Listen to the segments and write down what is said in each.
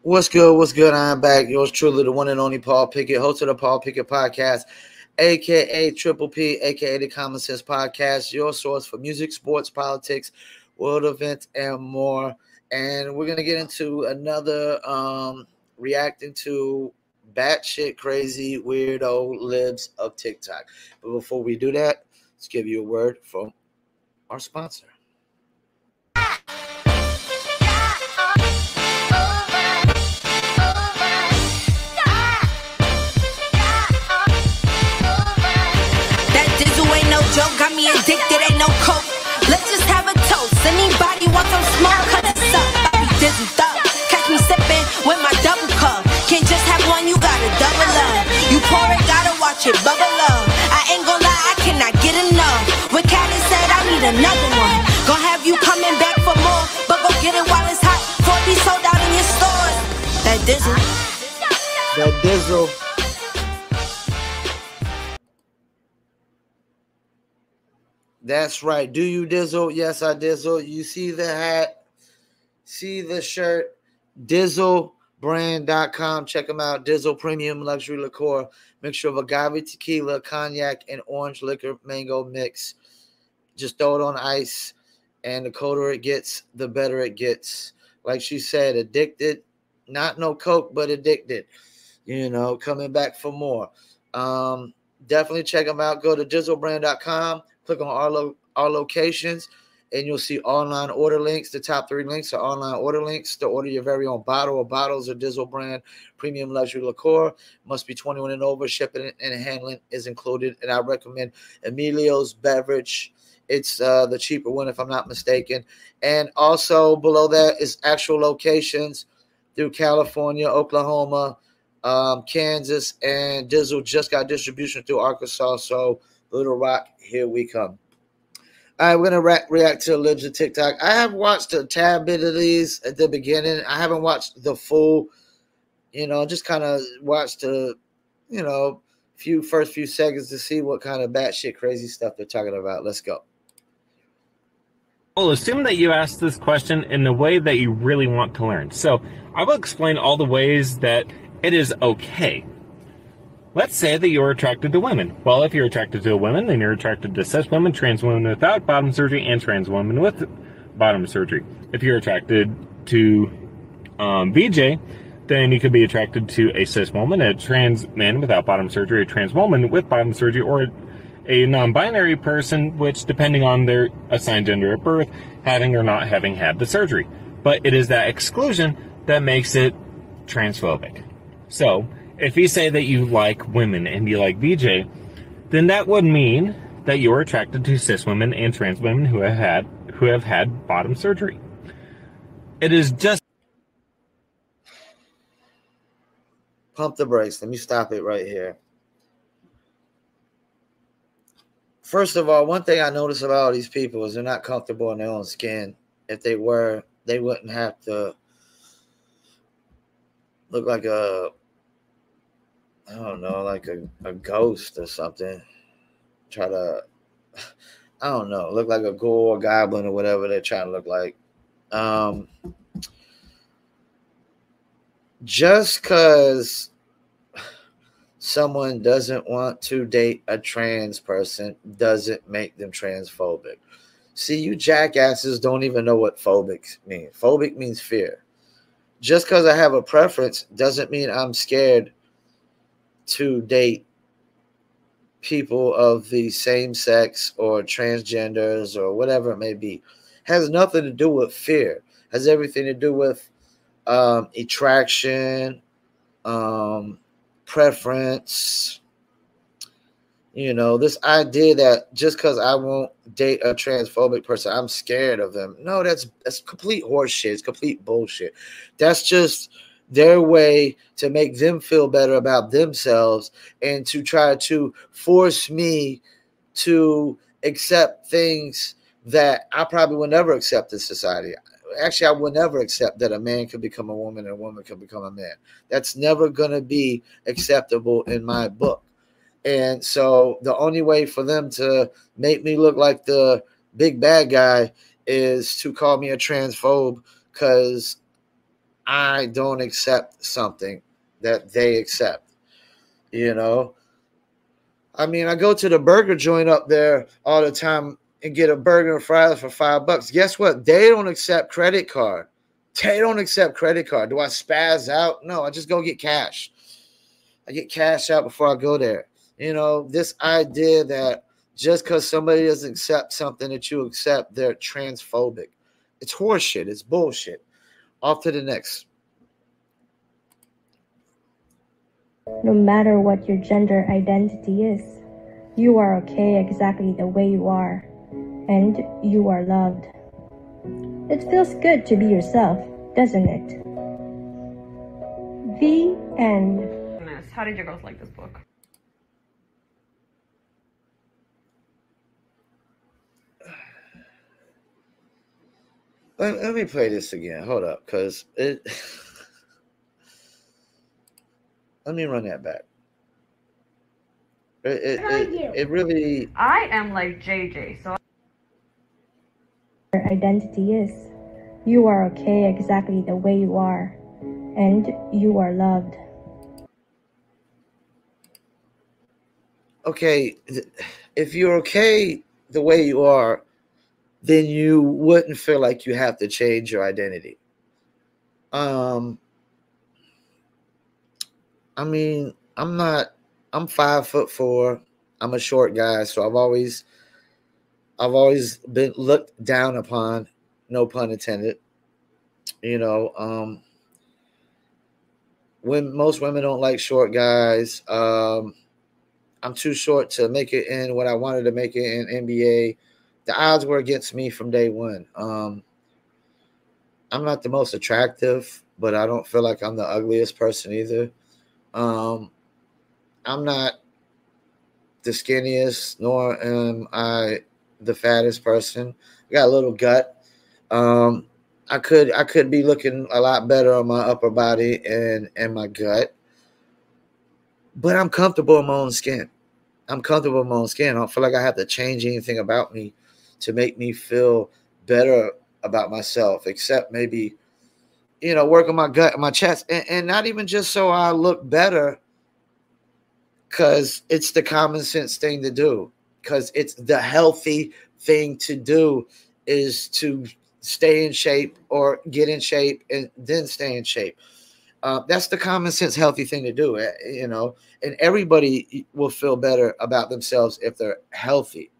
What's good? What's good? I'm back. Yours truly, the one and only Paul Pickett, host of the Paul Pickett Podcast, aka Triple P, aka the Common Sense Podcast, your source for music, sports, politics, world events, and more. And we're gonna get into another reacting to batshit crazy weirdo libs of TikTok. But before we do that, let's give you a word from our sponsor. Joke got me addicted, ain't no coke. Let's just have a toast. Anybody want some smoke? Cut this up. I be dizzy up. Catch me sipping with my double cup. Can't just have one, you gotta double up. You pour it, gotta watch it bubble up. I ain't gonna lie, I cannot get enough. When Callie said I need another one, gonna have you coming back for more. But go get it while it's hot, before it be sold out in your stores. That dizzle. That dizzle. That's right. Do you dizzle? Yes, I dizzle. You see the hat, see the shirt, dizzlebrand.com. Check them out. Dizzle Premium Luxury Liqueur. Mixture of agave tequila, cognac, and orange liquor mango mix. Just throw it on ice, and the colder it gets, the better it gets. Like she said, addicted. Not no coke, but addicted. You know, coming back for more. Definitely check them out. Go to dizzlebrand.com. Click on our locations, and you'll see online order links. The top 3 links are online order links to order your very own bottle or bottles of Dizzle Brand Premium Luxury Liqueur. Must be 21 and over. Shipping and handling is included, and I recommend Emilio's Beverage. It's the cheaper one, if I'm not mistaken. And also below that is actual locations through California, Oklahoma, Kansas, and Dizzle just got distribution through Arkansas. So Little Rock, here we come. All right, we're going to react to libs of TikTok. I have watched a tad bit of these at the beginning. I haven't watched the full, just kind of watched the, first few seconds to see what kind of batshit crazy stuff they're talking about. Let's go. Well, assume that you asked this question in the way that you really want to learn. So I will explain all the ways that it is okay. Let's say that you're attracted to women. Well, if you're attracted to women, then you're attracted to cis women, trans women without bottom surgery, and trans women with bottom surgery. If you're attracted to BJ, then you could be attracted to a cis woman, a trans man without bottom surgery, a trans woman with bottom surgery, or a non-binary person, which, depending on their assigned gender at birth, having or not having had the surgery. But it is that exclusion that makes it transphobic. So, if you say that you like women and you like BJ, then that would mean that you're attracted to cis women and trans women who have had bottom surgery. It is just... Pump the brakes. Let me stop it right here. First of all, one thing I notice about all these people is they're not comfortable in their own skin. If they were, they wouldn't have to look like like a ghost or something. Try to, look like a ghoul or goblin or whatever they're trying to look like. Just because someone doesn't want to date a trans person doesn't make them transphobic. See, you jackasses don't even know what phobic means. Phobic means fear. Just because I have a preference doesn't mean I'm scared to date people of the same sex or transgenders or whatever it may be. Has nothing to do with fear. Has everything to do with attraction, preference. This idea that just because I won't date a transphobic person, I'm scared of them. No, that's complete horseshit. It's complete bullshit. That's just their way to make them feel better about themselves and to try to force me to accept things that I probably will never accept in society. Actually, I will never accept that a man can become a woman and a woman can become a man. That's never going to be acceptable in my book. And so the only way for them to make me look like the big bad guy is to call me a transphobe because I don't accept something that they accept. You know, I mean, I go to the burger joint up there all the time and get a burger and fries for $5. Guess what? They don't accept credit card. They don't accept credit card. Do I spaz out? No, I just go get cash. I get cash out before I go there. You know, this idea that just because somebody doesn't accept something that you accept, they're transphobic. It's horseshit. It's bullshit. Off to the next. No matter what your gender identity is, you are okay exactly the way you are, and you are loved. It feels good to be yourself, doesn't it? The end. How did your girls like this book? Let me play this again. Hold up, because it. Let me run that back. It really. I am like JJ, so. Your identity is, you are okay exactly the way you are, and you are loved. Okay, if you're okay the way you are, then you wouldn't feel like you have to change your identity. I mean, I'm 5'4". I'm a short guy, so I've always been looked down upon, no pun intended. You know, when most women don't like short guys, I'm too short to make it in what I wanted to make it in NBA. The odds were against me from day one. I'm not the most attractive, but I don't feel like I'm the ugliest person either. I'm not the skinniest, nor am I the fattest person. I got a little gut. I could be looking a lot better on my upper body and my gut, but I'm comfortable in my own skin. I'm comfortable in my own skin. I don't feel like I have to change anything about me to make me feel better about myself, except maybe, you know, work on my gut and my chest, and not even just so I look better, because it's the common sense thing to do, because it's the healthy thing to do, is to stay in shape or get in shape and then stay in shape. That's the common sense, healthy thing to do, you know, and everybody will feel better about themselves if they're healthy.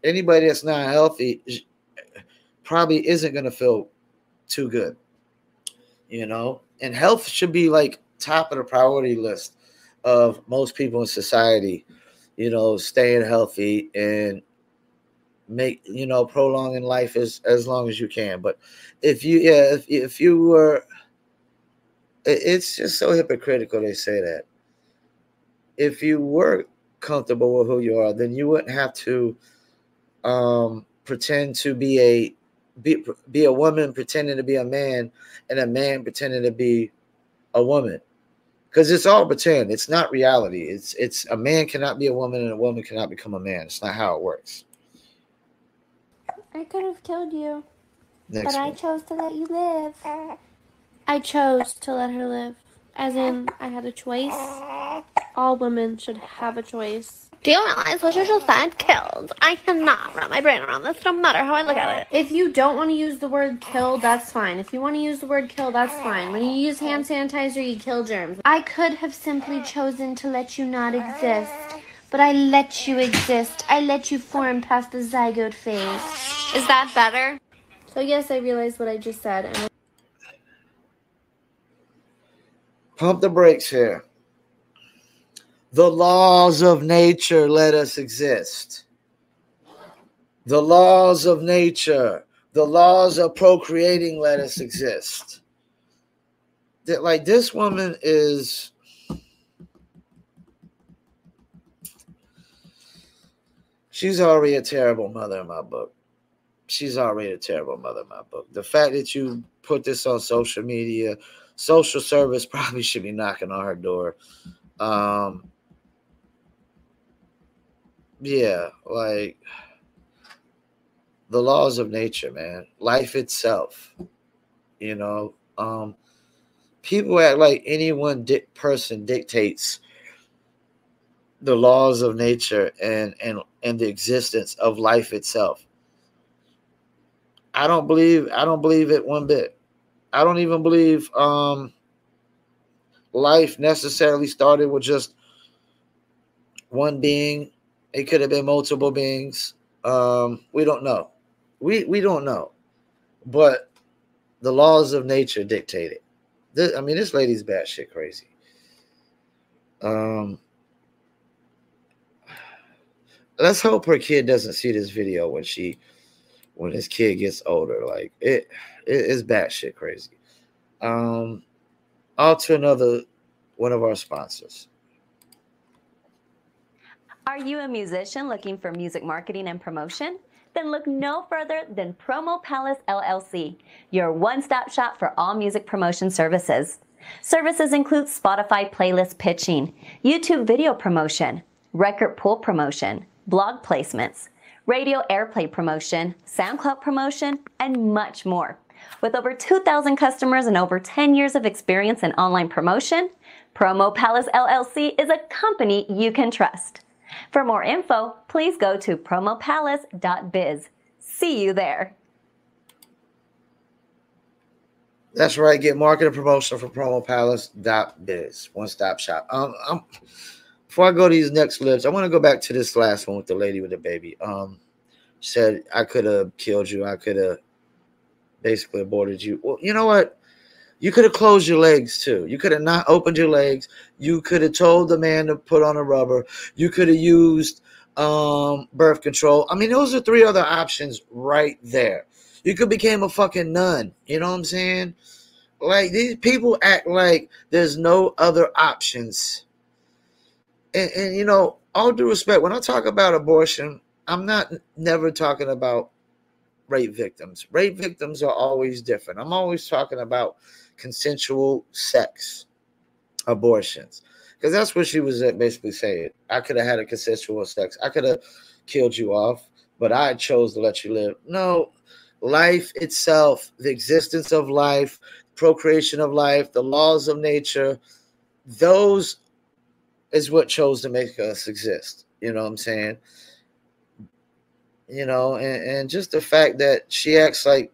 Anybody that's not healthy probably isn't going to feel too good, you know, and health should be like top of the priority list of most people in society, you know, staying healthy and prolonging life as long as you can. But if you were, it's just so hypocritical they say that. If you were comfortable with who you are, then you wouldn't have to pretend to be a woman pretending to be a man, and a man pretending to be a woman, because it's all pretend. It's not reality. It's a man cannot be a woman and a woman cannot become a man. It's not how it works. I could have killed you, Next but I one. chose to let you live. I chose to let her live. As in, I had a choice. All women should have a choice. Do you realize what you just said? Killed. I cannot wrap my brain around this, no matter how I look at it. If you don't want to use the word kill, that's fine. If you want to use the word kill, that's fine. When you use hand sanitizer, you kill germs. I could have simply chosen to let you not exist, but I let you exist. I let you form past the zygote phase. Is that better? So yes, I realized what I just said. And Pump the brakes here. The laws of nature let us exist. The laws of nature, the laws of procreating let us exist. Like, this woman is, she's already a terrible mother in my book. She's already a terrible mother in my book. The fact that you put this on social media, social service probably should be knocking on her door. Yeah, like, the laws of nature, man. Life itself, you know. people act like any one person dictates the laws of nature and the existence of life itself. I don't believe it one bit. I don't even believe life necessarily started with just one being. It could have been multiple beings. We don't know. We don't know. But the laws of nature dictate it. This lady's batshit crazy. Let's hope her kid doesn't see this video when his kid gets older. Like it is batshit crazy. On to another one of our sponsors. Are you a musician looking for music marketing and promotion? Then look no further than Promo Palace LLC, your one-stop shop for all music promotion services. Services include Spotify playlist pitching, YouTube video promotion, record pool promotion, blog placements, radio airplay promotion, SoundCloud promotion, and much more. With over 2,000 customers and over 10 years of experience in online promotion, Promo Palace LLC is a company you can trust. For more info, please go to promopalace.biz. See you there. That's right. Get marketing promotion from promopalace.biz. One-stop shop. Before I go to these next lips, I want to go back to this last one with the lady with the baby. Said I could have killed you. I could have basically aborted you. Well, you know what? You could have closed your legs too. You could have not opened your legs. You could have told the man to put on a rubber. You could have used birth control. I mean, those are 3 other options right there. You could became a fucking nun. You know what I'm saying? Like, these people act like there's no other options. And you know, all due respect, when I talk about abortion, I'm never talking about rape victims. Rape victims are always different. I'm always talking about consensual sex abortions, because that's what she was basically saying. I could have had a consensual sex. I could have killed you off, but I chose to let you live. No, life itself, the existence of life, procreation of life, the laws of nature, those is what chose to make us exist. You know what I'm saying? You know, and just the fact that she acts like,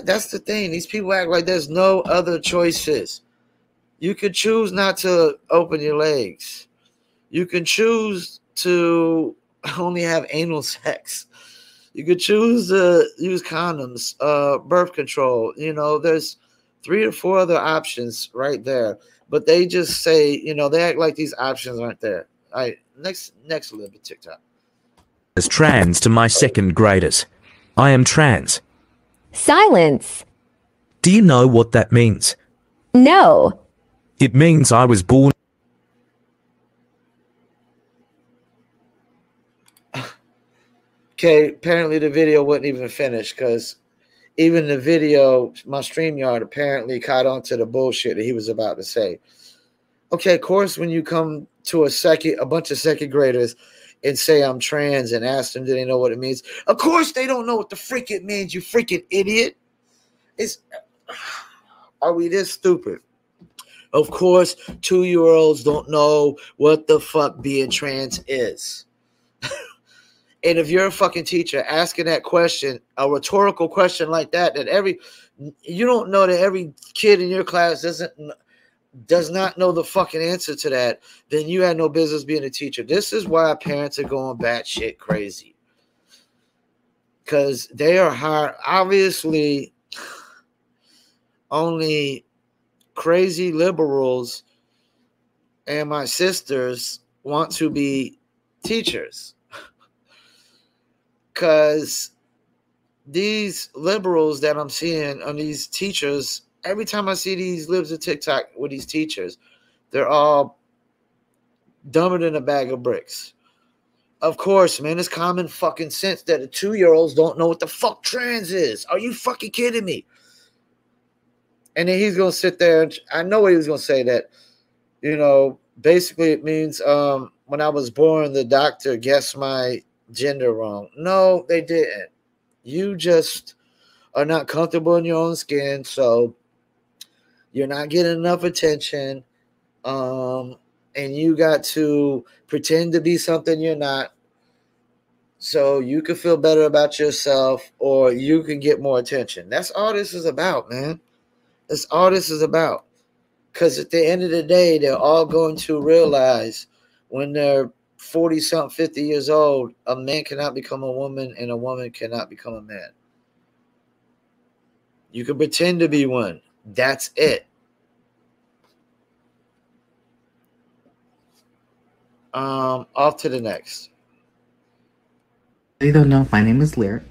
that's the thing. These people act like there's no other choices. You could choose not to open your legs. You can choose to only have anal sex. You could choose to use condoms, birth control. You know, there's 3 or 4 other options right there. But they just say, you know, they act like these options aren't there. All right, next little bit TikTok. As trans to my 2nd graders. I am trans. Silence. Do you know what that means? No. It means I was born. Okay, apparently the video wasn't even finished, because even the video, my StreamYard apparently caught on to the bullshit that he was about to say. Okay, of course, when you come to a bunch of 2nd graders and say I'm trans and ask them, do they know what it means? Of course they don't know what the freak it means, you freaking idiot. Are we this stupid? Of course, 2-year-olds don't know what the fuck being trans is. And if you're a fucking teacher asking that question, a rhetorical question like that you don't know that every kid in your class does not know the fucking answer to that, then you had no business being a teacher. This is why parents are going batshit crazy. Because they are obviously only crazy liberals and my sisters want to be teachers. Because these liberals that I'm seeing on these teachers, every time I see these libs of TikTok with these teachers, they're all dumber than a bag of bricks. Of course, man, it's common fucking sense that the 2-year-olds don't know what the fuck trans is. Are you fucking kidding me? And then he's going to sit there. I know he was going to say that, you know, basically it means when I was born, the doctor guessed my gender wrong. No, they didn't. You just are not comfortable in your own skin, so you're not getting enough attention, and you got to pretend to be something you're not, so you can feel better about yourself, or you can get more attention. That's all this is about, man. That's all this is about. Because at the end of the day, they're all going to realize when they're 40 something, 50 years old, a man cannot become a woman and a woman cannot become a man. You can pretend to be one. That's it. Off to the next. If you don't know, my name is Lyric.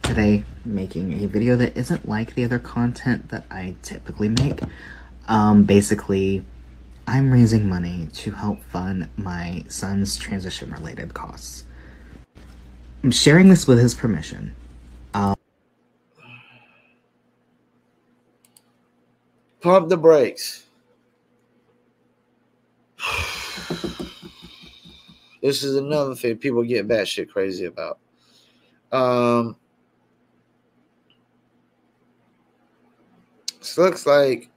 Today, making a video that isn't like the other content that I typically make. Basically, I'm raising money to help fund my son's transition-related costs. I'm sharing this with his permission. Pump the brakes. This is another thing people get batshit crazy about. This looks like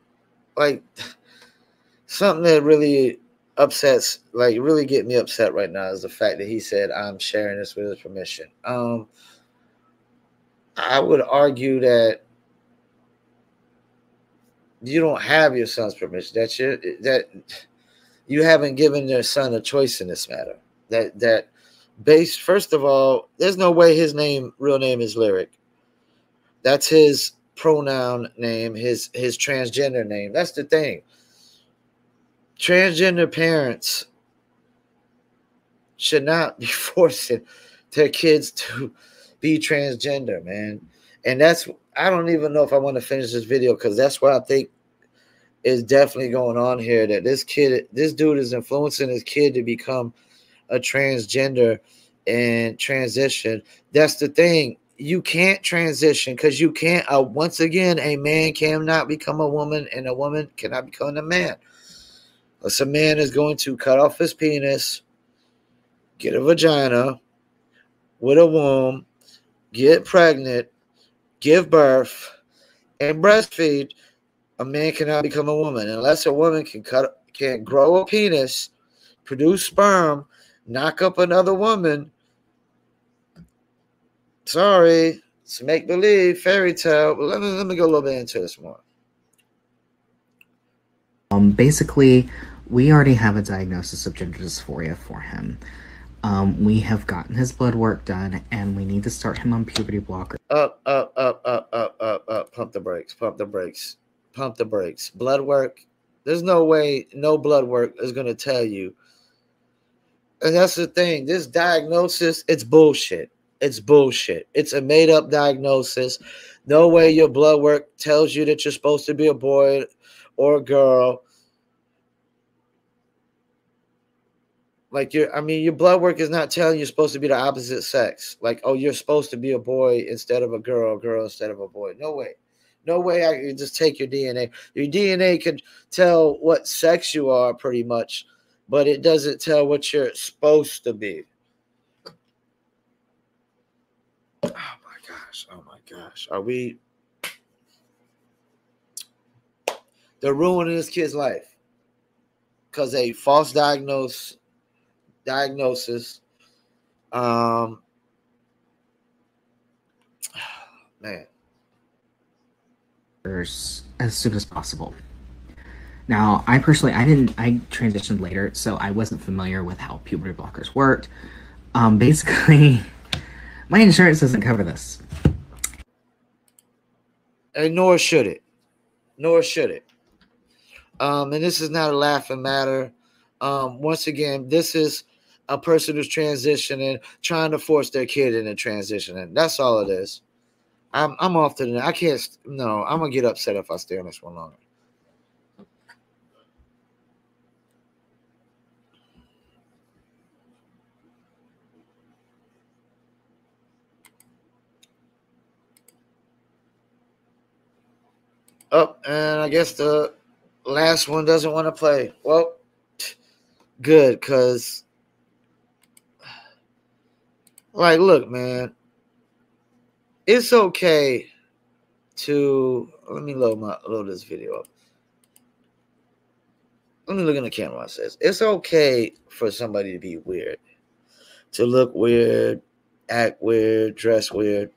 something that really upsets, like really get me upset right now is the fact that he said I'm sharing this with his permission. I would argue that you don't have your son's permission. That you haven't given your son a choice in this matter. That based, first of all, there's no way his real name is Lyric. That's his pronoun name, his transgender name. That's the thing. Transgender parents should not be forcing their kids to be transgender, man. And I don't even know if I want to finish this video, because that's what I think is definitely going on here, that this dude is influencing his kid to become a transgender and transition. That's the thing. You can't transition because you can't. Once again, a man cannot become a woman and a woman cannot become a man. Unless a man is going to cut off his penis, get a vagina with a womb, get pregnant, give birth, and breastfeed, a man cannot become a woman. Unless a woman can grow a penis, produce sperm, knock up another woman. Sorry, it's make believe, fairy tale. But let me go a little bit into this more. Basically, we already have a diagnosis of gender dysphoria for him. We have gotten his blood work done, and we need to start him on puberty blocker. Up. Pump the brakes. Pump the brakes. Pump the brakes. Blood work. There's no way no blood work is going to tell you. And that's the thing. This diagnosis, it's bullshit. It's bullshit. It's a made-up diagnosis. No way your blood work tells you that you're supposed to be a boy or a girl. Like your blood work is not telling you you're supposed to be the opposite sex. Like, oh, you're supposed to be a boy instead of a girl instead of a boy. No way. No way I can just take your DNA. Your DNA can tell what sex you are pretty much, but it doesn't tell what you're supposed to be. Oh my gosh. They're ruining this kid's life because a false diagnosis. Man. As soon as possible. Now, I transitioned later, so I wasn't familiar with how puberty blockers worked. Basically, my insurance doesn't cover this. And nor should it. And this is not a laughing matter. Once again, this is a person who's transitioning, trying to force their kid into transitioning. That's all it is. I'm off to the. I can't. No, I'm gonna get upset if I stay on this one longer. Oh, and I guess the last one doesn't want to play. Well, good, because, like, look, man, it's okay to, let me load this video up. Let me look in the camera. It says it's okay for somebody to be weird, to look weird, act weird, dress weird.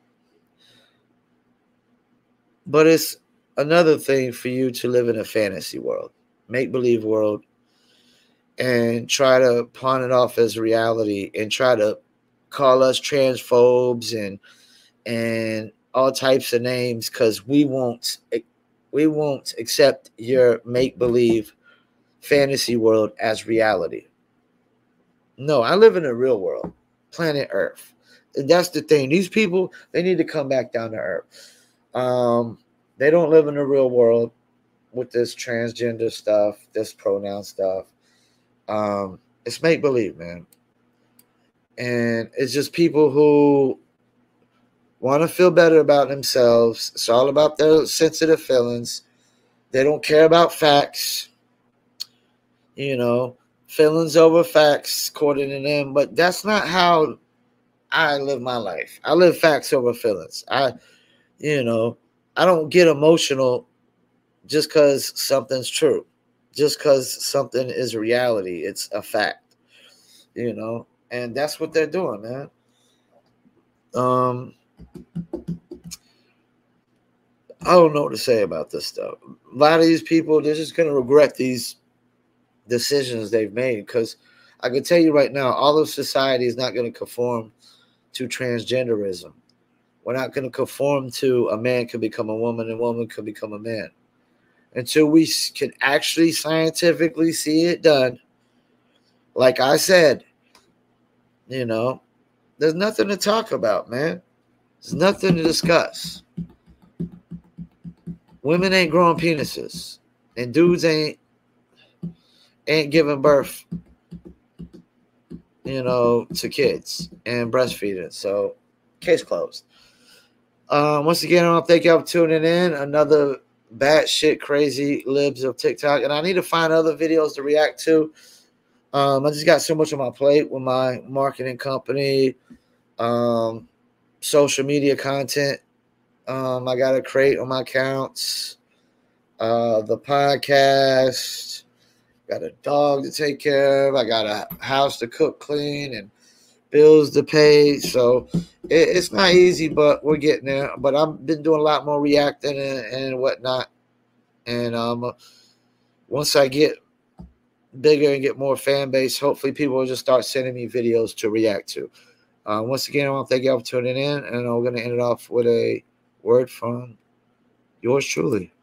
But it's another thing for you to live in a fantasy world, make-believe world, and try to pawn it off as reality and try to call us transphobes and all types of names because we won't accept your make-believe fantasy world as reality. No, I live in a real world, planet Earth. And that's the thing. These people, they need to come back down to Earth. They don't live in the real world with this transgender stuff, this pronoun stuff. It's make-believe, man. And it's just people who want to feel better about themselves. It's all about their sensitive feelings. They don't care about facts. You know, feelings over facts, according to them. But that's not how I live my life. I live facts over feelings. I don't get emotional just because something's true. Just because something is reality. It's a fact. You know, and that's what they're doing, man. I don't know what to say about this stuff. A lot of these people, they're just going to regret these decisions they've made, because I can tell you right now, all of society is not going to conform to transgenderism. We're not going to conform to a man could become a woman and a woman could become a man until we can actually scientifically see it done. Like I said, you know, there's nothing to talk about, man. There's nothing to discuss. Women ain't growing penises, and dudes ain't giving birth, you know, to kids and breastfeeding. So, case closed. Once again, I want to thank y'all for tuning in. Another batshit crazy libs of TikTok, and I need to find other videos to react to. I just got so much on my plate with my marketing company, social media content. I got to create on my accounts, the podcast. Got a dog to take care of. I got a house to cook, clean, and bills to pay. So it's not easy, but we're getting there. But I've been doing a lot more reacting and whatnot. And once I get bigger and get more fan base, hopefully people will just start sending me videos to react to. Once again, I want to thank y'all for tuning in. And we're going to end it off with a word from yours truly.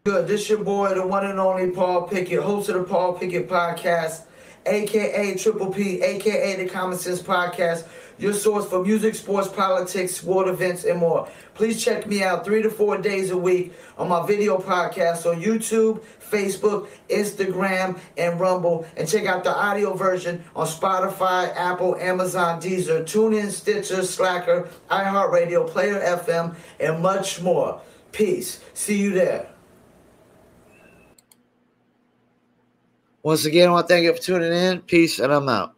Good. This your boy, the one and only Paul Pickett, host of the Paul Pickett Podcast, a.k.a. Triple P, a.k.a. the Common Sense Podcast, your source for music, sports, politics, sport events, and more. Please check me out 3 to 4 days a week on my video podcast on YouTube, Facebook, Instagram, and Rumble. And check out the audio version on Spotify, Apple, Amazon, Deezer, TuneIn, Stitcher, Slacker, iHeartRadio, Player FM, and much more. Peace. See you there. Once again, I want to thank you for tuning in. Peace, and I'm out.